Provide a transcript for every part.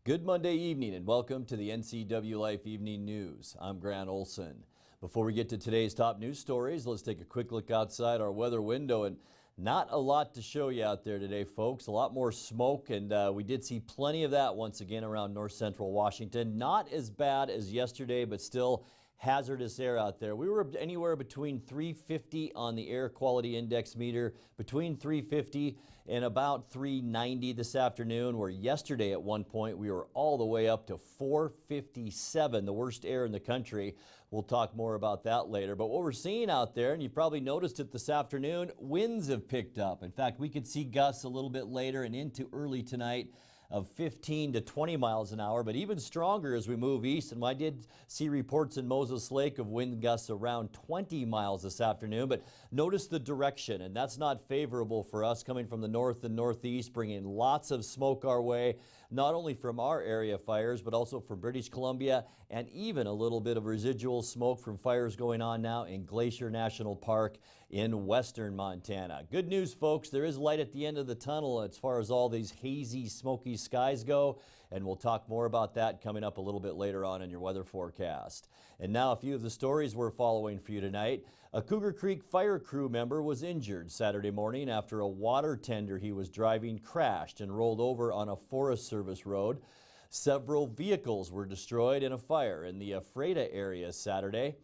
Good Monday evening and welcome to the Ncwlife Evening News. I'm Grant Olson. Before we get to today's top news stories, let's take a quick look outside our weather window, and not a lot to show you out there today, folks. A lot more smoke, and we did see plenty of that once again around north central Washington. Not as bad as yesterday, but still hazardous air out there. We were anywhere between 350 on the air quality index meter, between 350 and about 390 this afternoon, where yesterday at one point we were all the way up to 457, the worst air in the country. We'll talk more about that later. But what we're seeing out there, and you've probably noticed it this afternoon, winds have picked up. In fact, we could see gusts a little bit later and into early tonight of 15 to 20 miles an hour, but even stronger as we move east. And I did see reports in Moses Lake of wind gusts around 20 miles this afternoon, but notice the direction, and that's not favorable for us coming from the north and northeast, bringing lots of smoke our way, not only from our area fires, but also from British Columbia, and even a little bit of residual smoke from fires going on now in Glacier National Park in western Montana. Good news, folks, there is light at the end of the tunnel as far as all these hazy, smoky skies go, and we'll talk more about that coming up a little bit later on in your weather forecast. And now a few of the stories we're following for you tonight. A Cougar Creek fire crew member was injured Saturday morning after a water tender he was driving crashed and rolled over on a Forest Service road. Several vehicles were destroyed in a fire in the Ephrata area Saturday.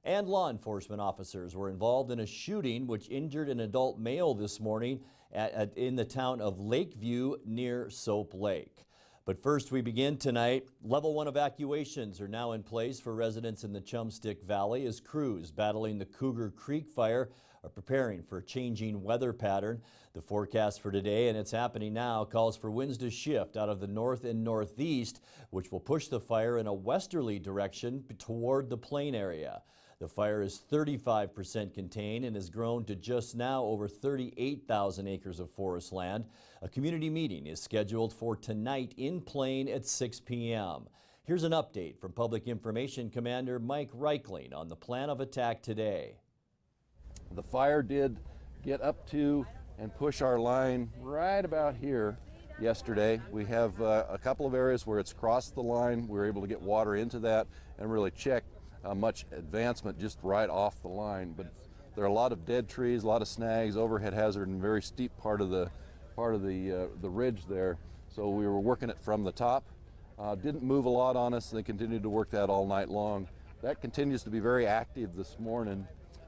And law enforcement officers were involved in a shooting which injured an adult male this morning in the town of Lakeview near Soap Lake. But first, we begin tonight. Level 1 evacuations are now in place for residents in the Chumstick Valley as crews battling the Cougar Creek fire are preparing for a changing weather pattern. The forecast for today, and it's happening now, calls for winds to shift out of the north and northeast, which will push the fire in a westerly direction toward the plain area. The fire is 35% contained and has grown to just now over 38,000 acres of forest land. A community meeting is scheduled for tonight in Plain at 6 p.m. Here's an update from Public Information Commander Mike Reichling on the plan of attack today. The fire did get up to and push our line right about here yesterday. We have a couple of areas where it's crossed the line. We were able to get water into that and really check much advancement just right off the line. But there are a lot of dead trees, a lot of snags, overhead hazard, and very steep part of the ridge there. So we were working it from the top. Didn't move a lot on us. They continued to work that all night long. That continues to be very active this morning.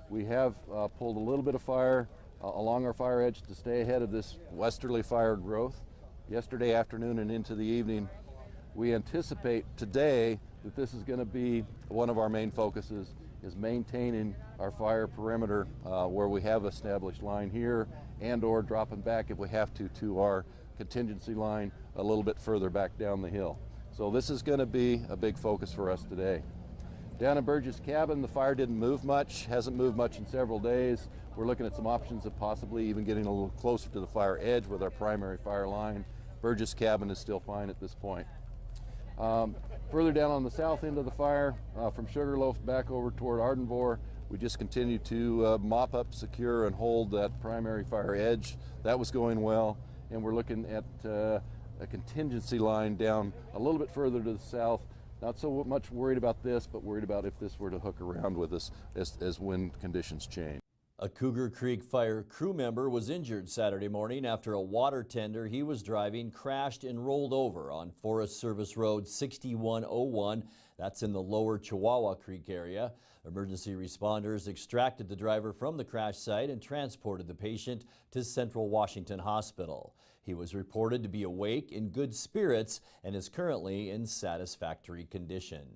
We have pulled a little bit of fire along our fire edge to stay ahead of this westerly fire growth. Yesterday afternoon and into the evening, we anticipate today that this is going to be one of our main focuses, is maintaining our fire perimeter where we have established line here, and or dropping back if we have to our contingency line a little bit further back down the hill. So this is going to be a big focus for us today. Down in Burgess Cabin, the fire didn't move much, hasn't moved much in several days. We're looking at some options of possibly even getting a little closer to the fire edge with our primary fire line. Burgess Cabin is still fine at this point. Further down on the south end of the fire, from Sugarloaf back over toward Ardenvore, we just continue to mop up, secure, and hold that primary fire edge. That was going well, and we're looking at a contingency line down a little bit further to the south. Not so much worried about this, but worried about if this were to hook around with us as wind conditions change. A Cougar Creek fire crew member was injured Saturday morning after a water tender he was driving crashed and rolled over on Forest Service Road 6101. That's in the lower Chihuahua Creek area. Emergency responders extracted the driver from the crash site and transported the patient to Central Washington Hospital. He was reported to be awake, in good spirits, and is currently in satisfactory condition.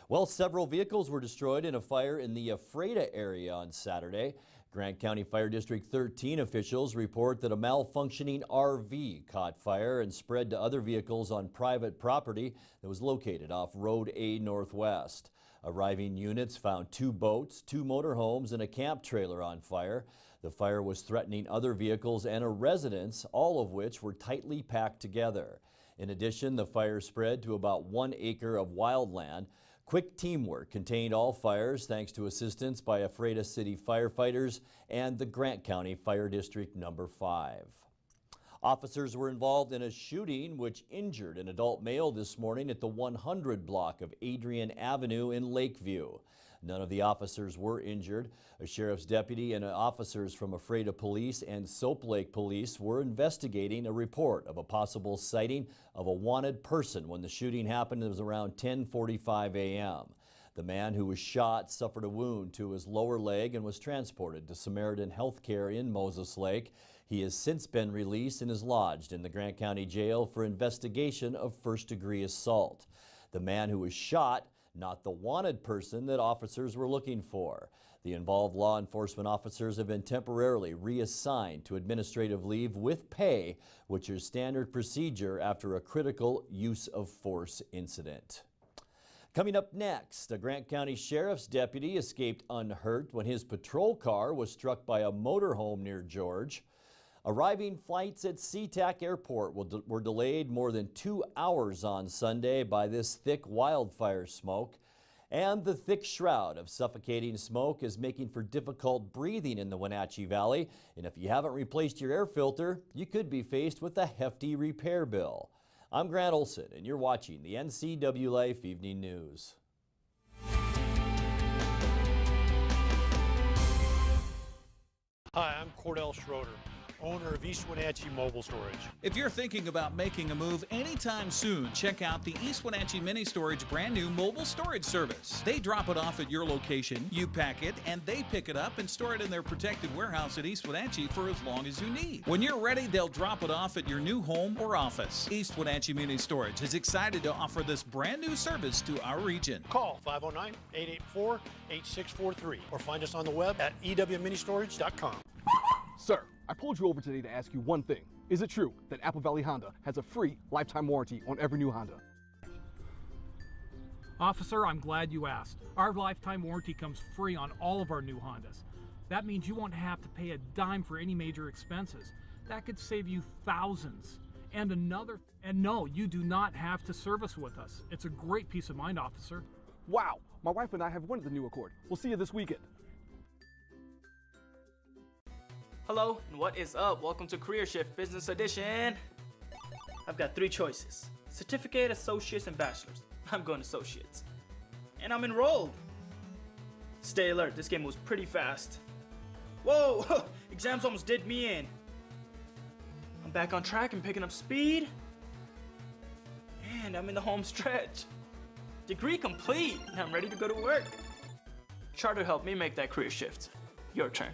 Well, several vehicles were destroyed in a fire in the Ephrata area on Saturday. Grant County Fire District 13 officials report that a malfunctioning RV caught fire and spread to other vehicles on private property that was located off Road A Northwest. Arriving units found 2 boats, 2 motorhomes, and a camp trailer on fire. The fire was threatening other vehicles and a residence, all of which were tightly packed together. In addition, the fire spread to about 1 acre of wildland. Quick teamwork contained all fires thanks to assistance by Ephrata City firefighters and the Grant County Fire District number 5. Officers were involved in a shooting which injured an adult male this morning at the 100 block of Adrian Avenue in Lakeview. None of the officers were injured. A sheriff's deputy and officers from Ephrata Police and Soap Lake Police were investigating a report of a possible sighting of a wanted person when the shooting happened. It was around 10:45 a.m. The man who was shot suffered a wound to his lower leg and was transported to Samaritan Healthcare in Moses Lake. He has since been released and is lodged in the Grant County Jail for investigation of first-degree assault. The man who was shot, not the wanted person that officers were looking for. The involved law enforcement officers have been temporarily reassigned to administrative leave with pay, which is standard procedure after a critical use of force incident. Coming up next, a Grant County Sheriff's deputy escaped unhurt when his patrol car was struck by a motorhome near George. Arriving flights at SeaTac Airport were delayed more than 2 hours on Sunday by this thick wildfire smoke. And the thick shroud of suffocating smoke is making for difficult breathing in the Wenatchee Valley. And if you haven't replaced your air filter, you could be faced with a hefty repair bill. I'm Grant Olson, and you're watching the Ncwlife Evening News. Hi, I'm Cordell Schroeder, owner of East Wenatchee Mobile Storage. If you're thinking about making a move anytime soon, check out the East Wenatchee Mini Storage brand new mobile storage service. They drop it off at your location, you pack it, and they pick it up and store it in their protected warehouse at East Wenatchee for as long as you need. When you're ready, they'll drop it off at your new home or office. East Wenatchee Mini Storage is excited to offer this brand new service to our region. Call 509-884-8643 or find us on the web at ewministorage.com. Sir, I pulled you over today to ask you one thing. Is it true that Apple Valley Honda has a free lifetime warranty on every new Honda? Officer, I'm glad you asked. Our lifetime warranty comes free on all of our new Hondas. That means you won't have to pay a dime for any major expenses. That could save you thousands. And no, you do not have to service with us. It's a great peace of mind, officer. Wow, my wife and I have wanted the new Accord. We'll see you this weekend. Hello, and what is up? Welcome to Career Shift Business Edition. I've got 3 choices: certificate, associates, and bachelor's. I'm going associates. And I'm enrolled. Stay alert, this game was pretty fast. Whoa, exams almost did me in. I'm back on track and picking up speed. And I'm in the home stretch. Degree complete, and I'm ready to go to work. Charter helped me make that career shift. Your turn.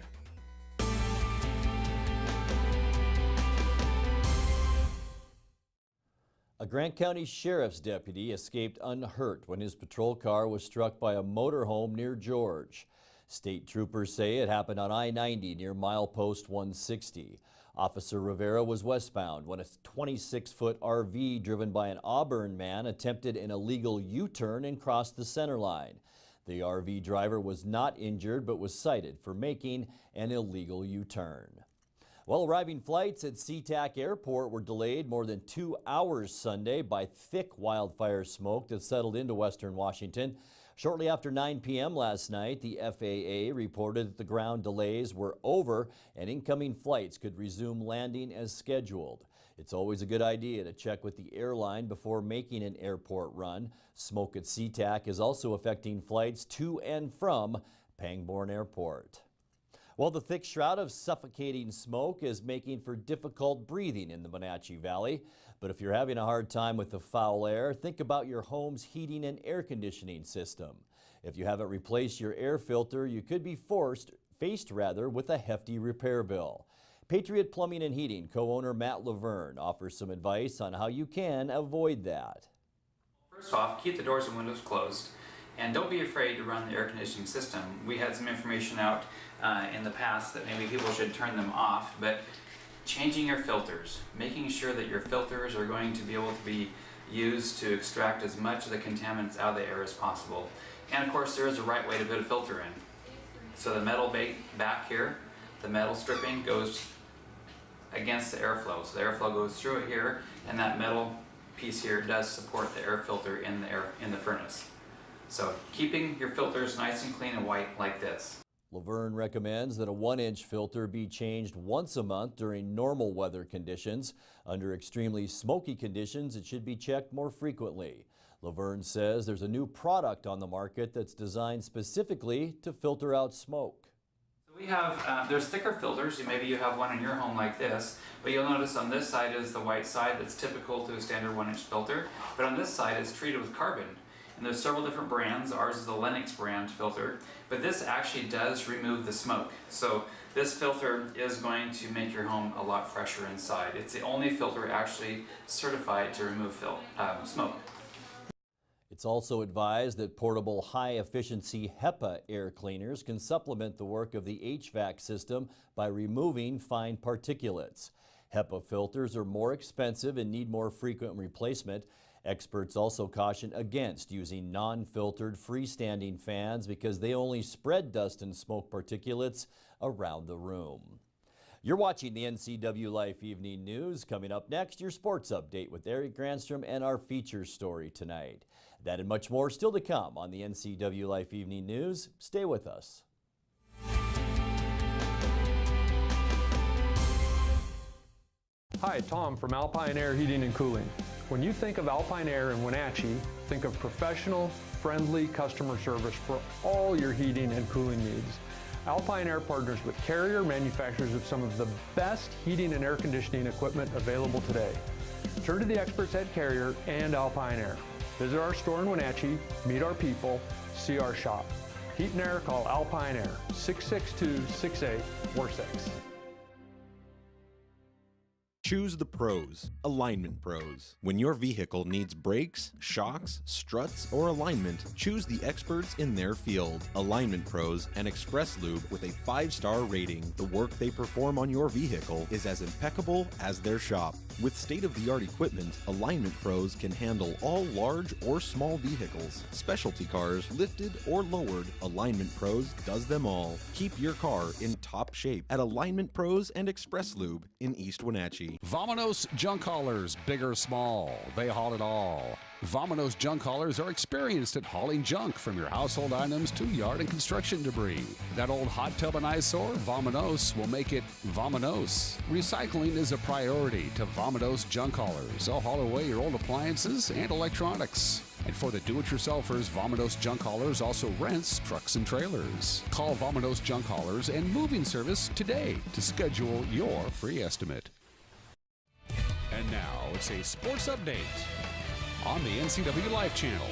A Grant County Sheriff's deputy escaped unhurt when his patrol car was struck by a motorhome near George. State troopers say it happened on I-90 near milepost 160. Officer Rivera was westbound when a 26-foot RV driven by an Auburn man attempted an illegal U-turn and crossed the center line. The RV driver was not injured but was cited for making an illegal U-turn. Well, arriving flights at SeaTac Airport were delayed more than 2 hours Sunday by thick wildfire smoke that settled into western Washington. Shortly after 9 p.m. last night, the FAA reported that the ground delays were over and incoming flights could resume landing as scheduled. It's always a good idea to check with the airline before making an airport run. Smoke at SeaTac is also affecting flights to and from Pangbourne Airport. Well, the thick shroud of suffocating smoke is making for difficult breathing in the Wenatchee Valley. But if you're having a hard time with the foul air, think about your home's heating and air conditioning system. If you haven't replaced your air filter, you could be faced with a hefty repair bill. Patriot Plumbing and Heating co-owner Matt Laverne offers some advice on how you can avoid that. First off, keep the doors and windows closed. And don't be afraid to run the air conditioning system. We had some information out in the past that maybe people should turn them off, but changing your filters, making sure that your filters are going to be able to be used to extract as much of the contaminants out of the air as possible. And of course, there is a right way to put a filter in. So the metal back here, the metal stripping goes against the airflow. So the airflow goes through it here, and that metal piece here does support the air filter in the furnace. So keeping your filters nice and clean and white like this. Laverne recommends that a 1-inch filter be changed once a month during normal weather conditions. Under extremely smoky conditions, it should be checked more frequently. Laverne says there's a new product on the market that's designed specifically to filter out smoke. We have, there's thicker filters. Maybe you have one in your home like this, but you'll notice on this side is the white side that's typical to a standard 1-inch filter, but on this side it's treated with carbon. And there's several different brands. Ours is the Lennox brand filter, but this actually does remove the smoke. So this filter is going to make your home a lot fresher inside. It's the only filter actually certified to remove smoke. It's also advised that portable high-efficiency HEPA air cleaners can supplement the work of the HVAC system by removing fine particulates. HEPA filters are more expensive and need more frequent replacement. Experts also caution against using non-filtered freestanding fans because they only spread dust and smoke particulates around the room. You're watching the Ncwlife Evening News. Coming up next, your sports update with Eric Granstrom and our feature story tonight. That and much more still to come on the Ncwlife Evening News. Stay with us. Hi, Tom from Alpine Air Heating and Cooling. When you think of Alpine Air in Wenatchee, think of professional, friendly customer service for all your heating and cooling needs. Alpine Air partners with Carrier, manufacturers of some of the best heating and air conditioning equipment available today. Turn to the experts at Carrier and Alpine Air. Visit our store in Wenatchee, meet our people, see our shop. Heat and air, call Alpine Air, 662-6846. Choose the pros, Alignment Pros. When your vehicle needs brakes, shocks, struts, or alignment, choose the experts in their field. Alignment Pros and Express Lube with a 5-star rating. The work they perform on your vehicle is as impeccable as their shop. With state-of-the-art equipment, Alignment Pros can handle all large or small vehicles, specialty cars, lifted or lowered. Alignment Pros does them all. Keep your car in top shape at Alignment Pros and Express Lube in East Wenatchee. Vamonos junk haulers, big or small, they haul it all. Vamonos junk haulers are experienced at hauling junk from your household items to yard and construction debris. That old hot tub and eyesore, Vamonos will make it Vamonos. Recycling is a priority to Vamonos junk haulers. They'll haul away your old appliances and electronics. And for the do-it-yourselfers, Vamonos Junk Haulers also rents trucks and trailers. Call Vamonos Junk Haulers and Moving Service today to schedule your free estimate. And now it's a sports update on the Ncwlife channel.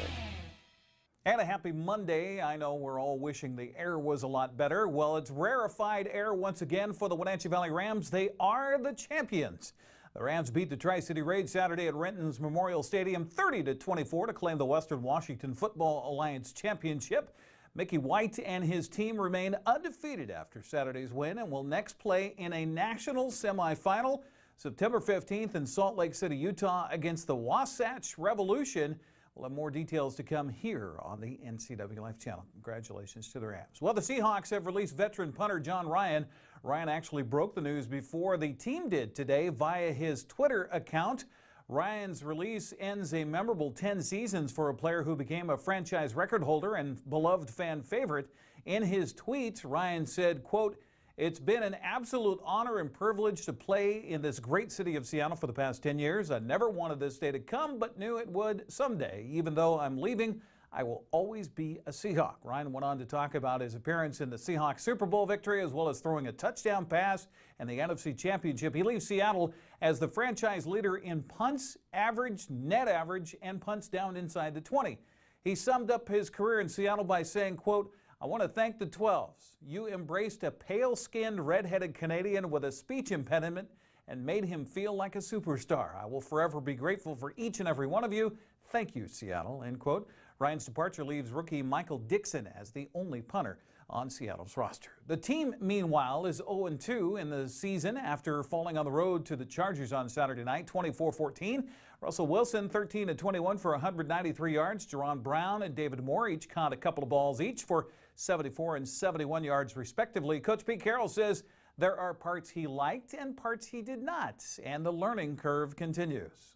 And a happy Monday. I know we're all wishing the air was a lot better. Well, it's rarefied air once again for the Wenatchee Valley Rams. They are the champions. The Rams beat the Tri-City Raids Saturday at Renton's Memorial Stadium 30-24 to claim the Western Washington Football Alliance Championship. Mickey White and his team remain undefeated after Saturday's win and will next play in a national semifinal September 15th in Salt Lake City, Utah against the Wasatch Revolution. We'll have more details to come here on the Ncwlife channel. Congratulations to the Rams. Well, the Seahawks have released veteran punter John Ryan. Ryan actually broke the news before the team did today via his Twitter account. Ryan's release ends a memorable 10 seasons for a player who became a franchise record holder and beloved fan favorite. In his tweet, Ryan said, quote, "It's been an absolute honor and privilege to play in this great city of Seattle for the past 10 years. I never wanted this day to come, but knew it would someday. Even though I'm leaving, I will always be a Seahawk." Ryan went on to talk about his appearance in the Seahawks Super Bowl victory, as well as throwing a touchdown pass in the NFC Championship. He leaves Seattle as the franchise leader in punts, average, net average, and punts down inside the 20. He summed up his career in Seattle by saying, quote, "I want to thank the 12s. You embraced a pale-skinned, red-headed Canadian with a speech impediment and made him feel like a superstar. I will forever be grateful for each and every one of you. Thank you, Seattle," end quote. Ryan's departure leaves rookie Michael Dixon as the only punter on Seattle's roster. The team, meanwhile, is 0-2 in the season after falling on the road to the Chargers on Saturday night, 24-14. Russell Wilson, 13-21 for 193 yards. Jerron Brown and David Moore each caught a couple of balls each for 74 and 71 yards, respectively. Coach Pete Carroll says there are parts he liked and parts he did not, and the learning curve continues.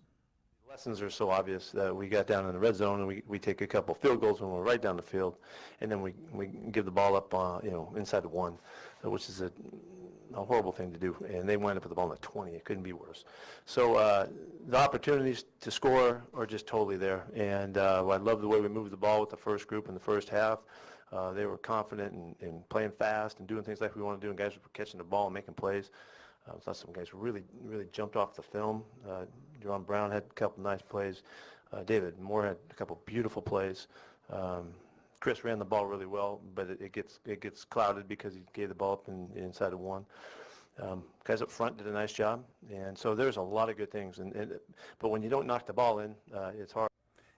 Lessons are so obvious that we got down in the red zone and we take a couple field goals when we're right down the field, and then we give the ball up, inside the 1, which is a horrible thing to do. And they wind up with the ball in the 20. It couldn't be worse. So the opportunities to score are just totally there. And I love the way we moved the ball with the first group in the first half. They were confident and playing fast and doing things like we want to do, and guys were catching the ball and making plays. I thought some guys really jumped off the film. Jerron Brown had a couple nice plays. David Moore had a couple beautiful plays. Chris ran the ball really well, but it gets clouded because he gave the ball up inside of 1. Guys up front did a nice job, and so there's a lot of good things. But when you don't knock the ball in, it's hard.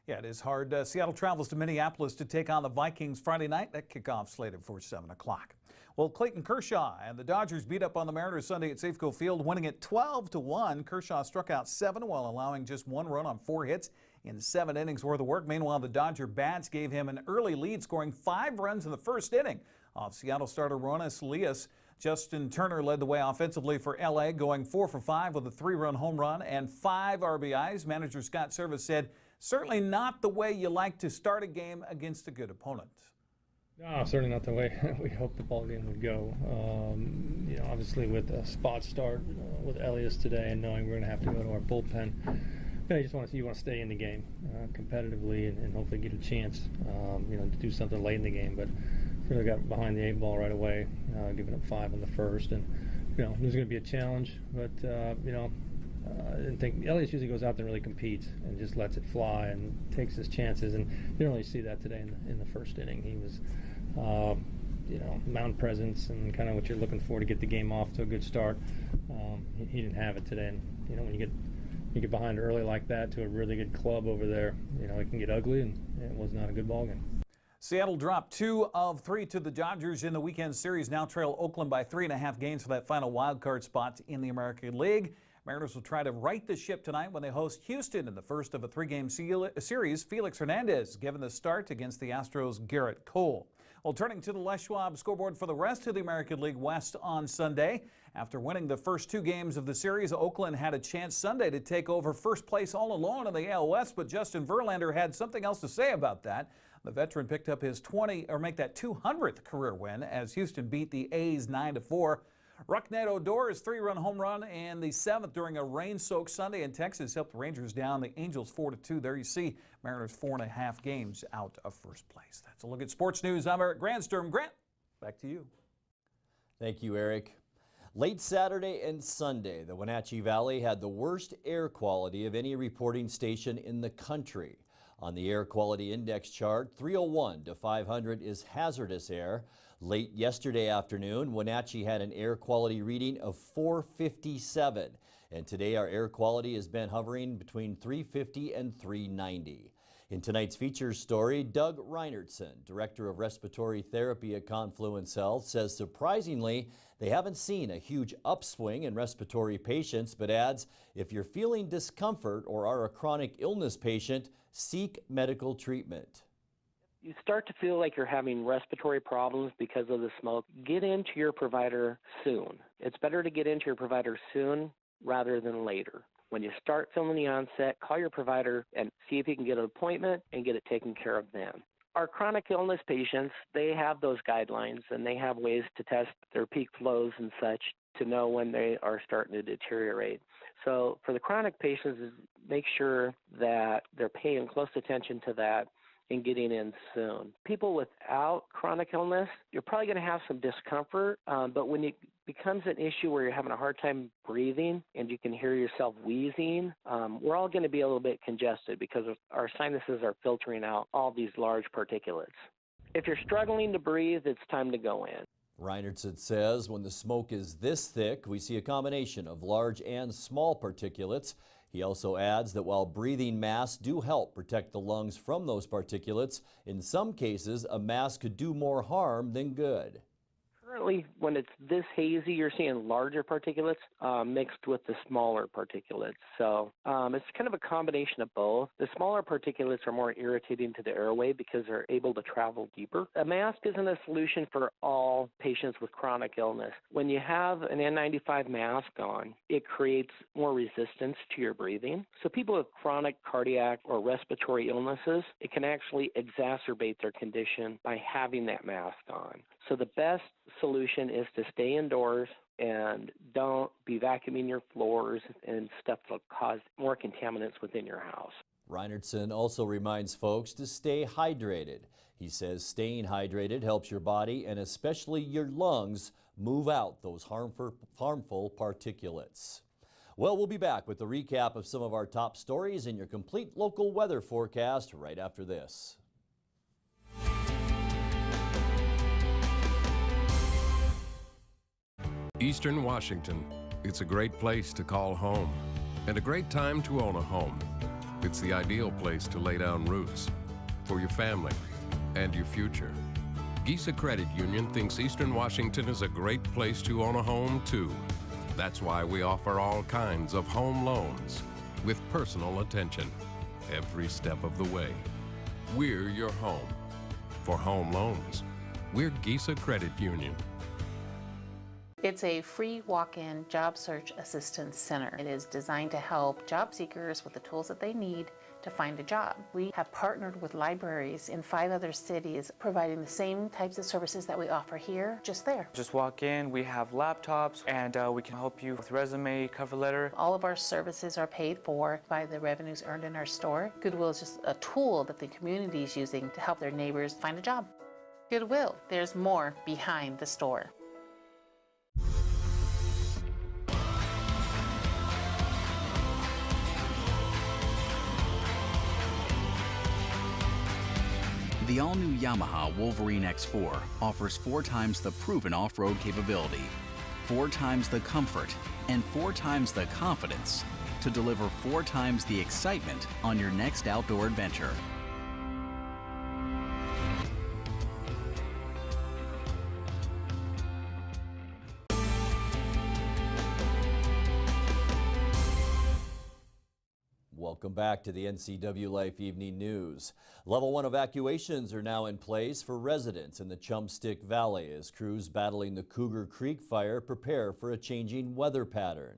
Yeah, it is hard. Seattle travels to Minneapolis to take on the Vikings Friday night. That kickoff slated for 7 o'clock. Well, Clayton Kershaw and the Dodgers beat up on the Mariners Sunday at Safeco Field, winning it 12-1. Kershaw struck out 7 while allowing just 1 run on 4 hits in 7 innings worth of work. Meanwhile, the Dodger bats gave him an early lead, scoring 5 runs in the first inning off Seattle starter Ronis Elias. Justin Turner led the way offensively for L.A., going 4 for 5 with a 3-run home run and 5 RBIs. Manager Scott Servais said, "Certainly not the way you like to start a game against a good opponent." No, certainly not the way we hoped the ball game would go. Obviously with a spot start with Elias today and knowing we're going to have to go to our bullpen, you want to stay in the game competitively and hopefully get a chance, to do something late in the game. But really got behind the 8 ball right away, giving up 5 in the first, and it was going to be a challenge. But I didn't think Elias usually goes out there and really competes and just lets it fly and takes his chances, and you didn't really see that today in the first inning. He was mound presence and kind of what you're looking for to get the game off to a good start. He didn't have it today, and when you get behind early like that to a really good club over there, it can get ugly, and it was not a good ball game. Seattle dropped 2 of 3 to the Dodgers in the weekend series, now trail Oakland by 3.5 games for that final wild card spot in the American League. Mariners will try to right the ship tonight when they host Houston in the first of a 3-game series. Felix Hernandez given the start against the Astros' Garrett Cole. Well, turning to the Les Schwab scoreboard for the rest of the American League West on Sunday. After winning the first 2 games of the series, Oakland had a chance Sunday to take over first place all alone in the AL West, but Justin Verlander had something else to say about that. The veteran picked up his 200th career win as Houston beat the A's 9-4. Rougned Odor's 3-run home run and the 7th during a rain-soaked Sunday in Texas helped the Rangers down the Angels 4-2. There you see Mariners 4.5 games out of first place. That's a look at sports news. I'm Eric Granstrom. Grant, back to you. Thank you, Eric. Late Saturday and Sunday, the Wenatchee Valley had the worst air quality of any reporting station in the country. On the Air Quality Index chart, 301 to 500 is hazardous air. Late yesterday afternoon, Wenatchee had an air quality reading of 457. And today our air quality has been hovering between 350 and 390. In tonight's features story, Doug Reinertson, Director of Respiratory Therapy at Confluence Health, says surprisingly, they haven't seen a huge upswing in respiratory patients, but adds, if you're feeling discomfort or are a chronic illness patient, seek medical treatment. You start to feel like you're having respiratory problems because of the smoke, get into your provider soon. It's better to get into your provider soon rather than later. When you start feeling the onset, call your provider and see if you can get an appointment and get it taken care of then. Our chronic illness patients, they have those guidelines and they have ways to test their peak flows and such to know when they are starting to deteriorate. So for the chronic patients, make sure that they're paying close attention to that and getting in soon. People without chronic illness, you're probably going to have some discomfort, but when it becomes an issue where you're having a hard time breathing and you can hear yourself wheezing, we're all going to be a little bit congested because our sinuses are filtering out all these large particulates. If you're struggling to breathe, it's time to go in. Reinertson says when the smoke is this thick, we see a combination of large and small particulates. He also adds that while breathing masks do help protect the lungs from those particulates, in some cases a mask could do more harm than good. Currently, when it's this hazy, you're seeing larger particulates mixed with the smaller particulates. So it's kind of a combination of both. The smaller particulates are more irritating to the airway because they're able to travel deeper. A mask isn't a solution for all patients with chronic illness. When you have an N95 mask on, it creates more resistance to your breathing. So people with chronic cardiac or respiratory illnesses, it can actually exacerbate their condition by having that mask on. So the best solution is to stay indoors and don't be vacuuming your floors and stuff that'll cause more contaminants within your house. Reinertson also reminds folks to stay hydrated. He says staying hydrated helps your body and especially your lungs move out those harmful particulates. Well, we'll be back with the recap of some of our top stories and your complete local weather forecast right after this. Eastern Washington. It's a great place to call home and a great time to own a home. It's the ideal place to lay down roots for your family and your future. Gisa Credit Union thinks Eastern Washington is a great place to own a home too. That's why we offer all kinds of home loans with personal attention every step of the way. We're your home. For home loans, we're Gisa Credit Union. It's a free walk-in job search assistance center. It is designed to help job seekers with the tools that they need to find a job. We have partnered with libraries in 5 other cities, providing the same types of services that we offer here, just there. Just walk in, we have laptops, and we can help you with resume, cover letter. All of our services are paid for by the revenues earned in our store. Goodwill is just a tool that the community is using to help their neighbors find a job. Goodwill, there's more behind the store. The all-new Yamaha Wolverine X4 offers 4 times the proven off-road capability, 4 times the comfort, and 4 times the confidence to deliver 4 times the excitement on your next outdoor adventure. Welcome back to the Ncwlife Evening News. Level 1 evacuations are now in place for residents in the Chumstick Valley as crews battling the Cougar Creek fire prepare for a changing weather pattern.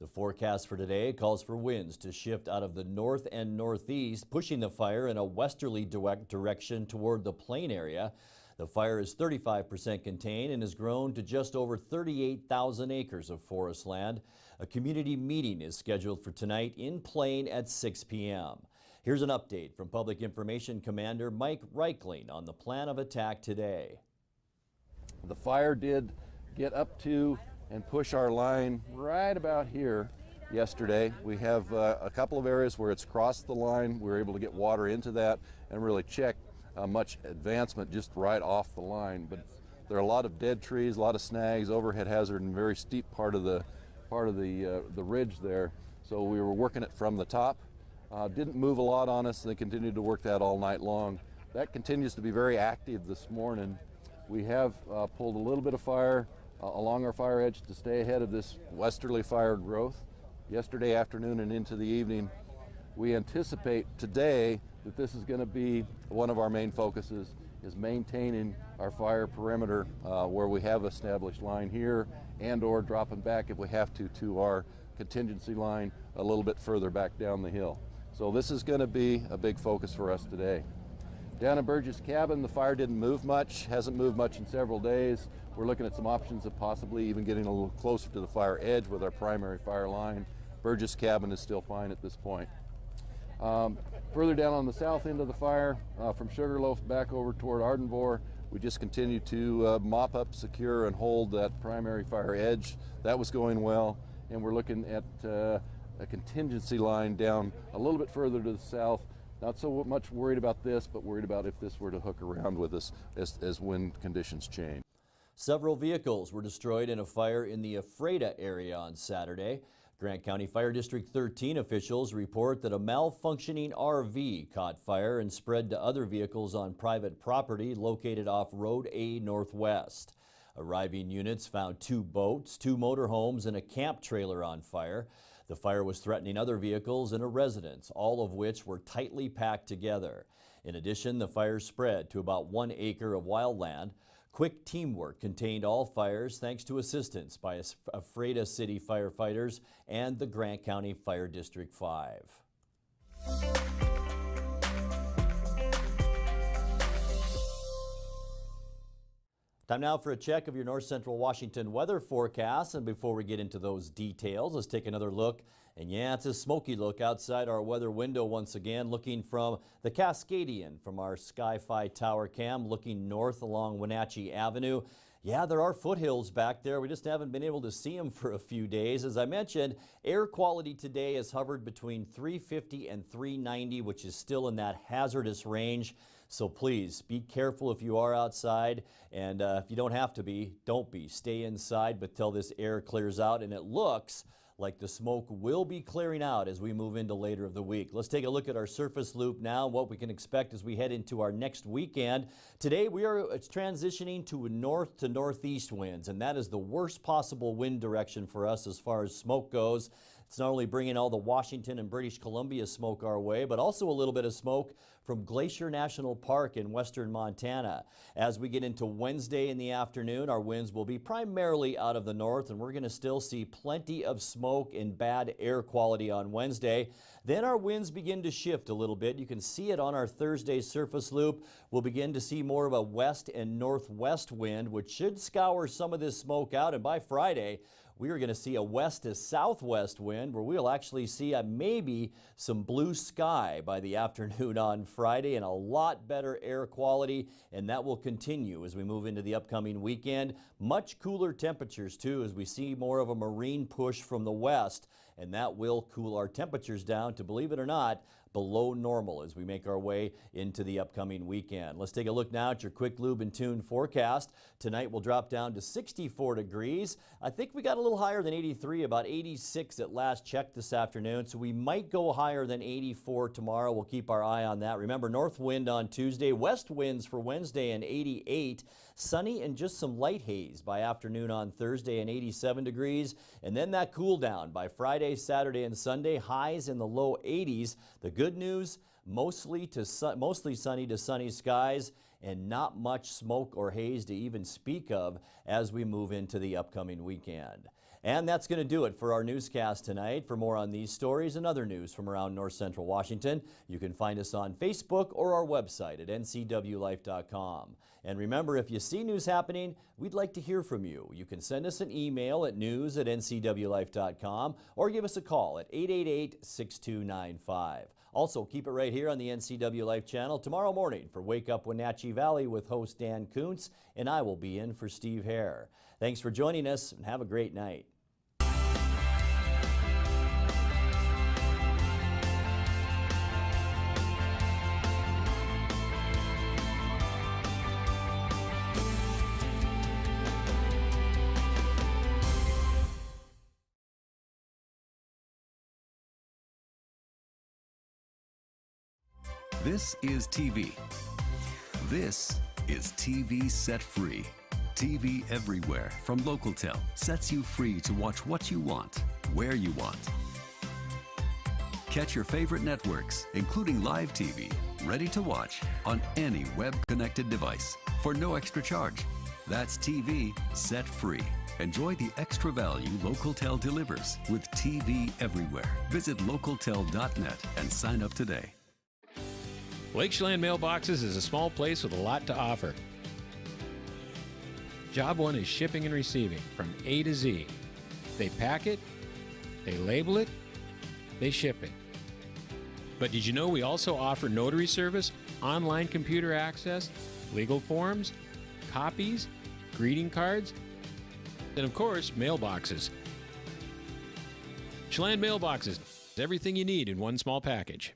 The forecast for today calls for winds to shift out of the north and northeast, pushing the fire in a westerly direction toward the plain area. The fire is 35% contained and has grown to just over 38,000 acres of forest land. A community meeting is scheduled for tonight in Plain at 6 p.m. Here's an update from Public Information Commander Mike Reichling on the plan of attack today. The fire did get up to and push our line right about here yesterday. We have a couple of areas where it's crossed the line. We were able to get water into that and really check much advancement just right off the line. But there are a lot of dead trees, a lot of snags, overhead hazard, and very steep part of the ridge there. So we were working it from the top. Didn't move a lot on us. They continued to work that all night long. That continues to be very active this morning. We have pulled a little bit of fire along our fire edge to stay ahead of this westerly fire growth. Yesterday afternoon and into the evening, we anticipate today that this is going to be one of our main focuses, is maintaining our fire perimeter where we have established line here and or dropping back if we have to our contingency line a little bit further back down the hill. So this is going to be a big focus for us today. Down in Burgess Cabin, the fire didn't move much, hasn't moved much in several days. We're looking at some options of possibly even getting a little closer to the fire edge with our primary fire line. Burgess Cabin is still fine at this point. Further down on the south end of the fire, from Sugarloaf back over toward Ardenvore, we just continue to mop up, secure, and hold that primary fire edge. That was going well, and we're looking at a contingency line down a little bit further to the south. Not so much worried about this, but worried about if this were to hook around with us as wind conditions change. Several vehicles were destroyed in a fire in the Ephrata area on Saturday. Grant County Fire District 13 officials report that a malfunctioning RV caught fire and spread to other vehicles on private property located off Road A Northwest. Arriving units found 2 boats, 2 motorhomes, and a camp trailer on fire. The fire was threatening other vehicles and a residence, all of which were tightly packed together. In addition, the fire spread to about 1 acre of wildland. Quick teamwork contained all fires thanks to assistance by Ephrata City firefighters and the Grant County Fire District 5. Time now for a check of your North Central Washington weather forecast. And before we get into those details, let's take another look. And yeah, it's a smoky look outside our weather window once again, looking from the Cascadian from our Sky-Fi Tower cam, looking north along Wenatchee Avenue. Yeah, there are foothills back there. We just haven't been able to see them for a few days. As I mentioned, air quality today has hovered between 350 and 390, which is still in that hazardous range. So please be careful if you are outside, and if you don't have to be, don't be. Stay inside, but till this air clears out, and it looks like the smoke will be clearing out as we move into later of the week. Let's take a look at our surface loop now, what we can expect as we head into our next weekend. Today we are transitioning to north to northeast winds, and that is the worst possible wind direction for us as far as smoke goes. It's not only bringing all the Washington and British Columbia smoke our way, but also a little bit of smoke from Glacier National Park in western Montana. As we get into Wednesday in the afternoon, our winds will be primarily out of the north, and we're going to still see plenty of smoke and bad air quality on Wednesday. Then our winds begin to shift a little bit. You can see it on our Thursday surface loop. We'll begin to see more of a west and northwest wind, which should scour some of this smoke out. And by Friday, we are going to see a west to southwest wind where we'll actually see maybe some blue sky by the afternoon on Friday and a lot better air quality, and that will continue as we move into the upcoming weekend. Much cooler temperatures too as we see more of a marine push from the west, and that will cool our temperatures down to, believe it or not, below normal as we make our way into the upcoming weekend. Let's take a look now at your quick lube and tune forecast. Tonight we'll drop down to 64 degrees. I think we got a little higher than 83, about 86 at last check this afternoon, so we might go higher than 84 tomorrow. We'll keep our eye on that. Remember, north wind on Tuesday, west winds for Wednesday and 88. Sunny and just some light haze by afternoon on Thursday and 87 degrees. And then that cool down by Friday, Saturday, and Sunday, highs in the low 80s. The good news, mostly sunny to sunny skies and not much smoke or haze to even speak of as we move into the upcoming weekend. And that's going to do it for our newscast tonight. For more on these stories and other news from around North Central Washington, you can find us on Facebook or our website at ncwlife.com. And remember, if you see news happening, we'd like to hear from you. You can send us an email at news@ncwlife.com or give us a call at 888-6295. Also, keep it right here on the NCW Life channel tomorrow morning for Wake Up Wenatchee Valley with host Dan Kuntz, and I will be in for Steve Hare. Thanks for joining us, and have a great night. This is TV. This is TV Set Free. TV everywhere from Localtel sets you free to watch what you want, where you want. Catch your favorite networks, including live TV, ready to watch on any web-connected device for no extra charge. That's TV Set Free. Enjoy the extra value Localtel delivers with TV everywhere. Visit localtel.net and sign up today. Lakeshland Mailboxes is a small place with a lot to offer. Job one is shipping and receiving from A to Z. They pack it, they label it, they ship it. But did you know we also offer notary service, online computer access, legal forms, copies, greeting cards, and of course, mailboxes. Schland Mailboxes, everything you need in one small package.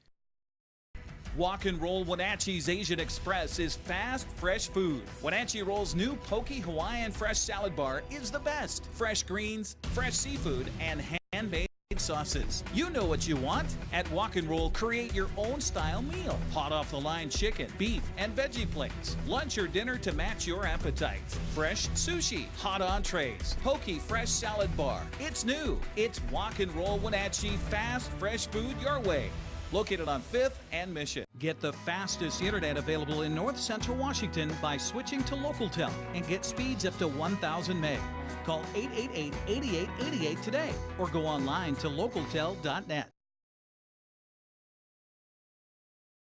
Walk and Roll Wenatchee's Asian Express is fast, fresh food. Wenatchee Roll's new Poke Hawaiian Fresh Salad Bar is the best. Fresh greens, fresh seafood, and hand-made steak sauces. You know what you want. At Walk and Roll, create your own style meal. Hot off the line chicken, beef, and veggie plates. Lunch or dinner to match your appetite. Fresh sushi, hot entrees, pokey fresh salad bar. It's new. It's Walk and Roll Wenatchee, fast, fresh food your way. Located on 5th and Mission. Get the fastest internet available in North Central Washington by switching to LocalTel and get speeds up to 1,000 meg. Call 888-8888 today or go online to localtel.net.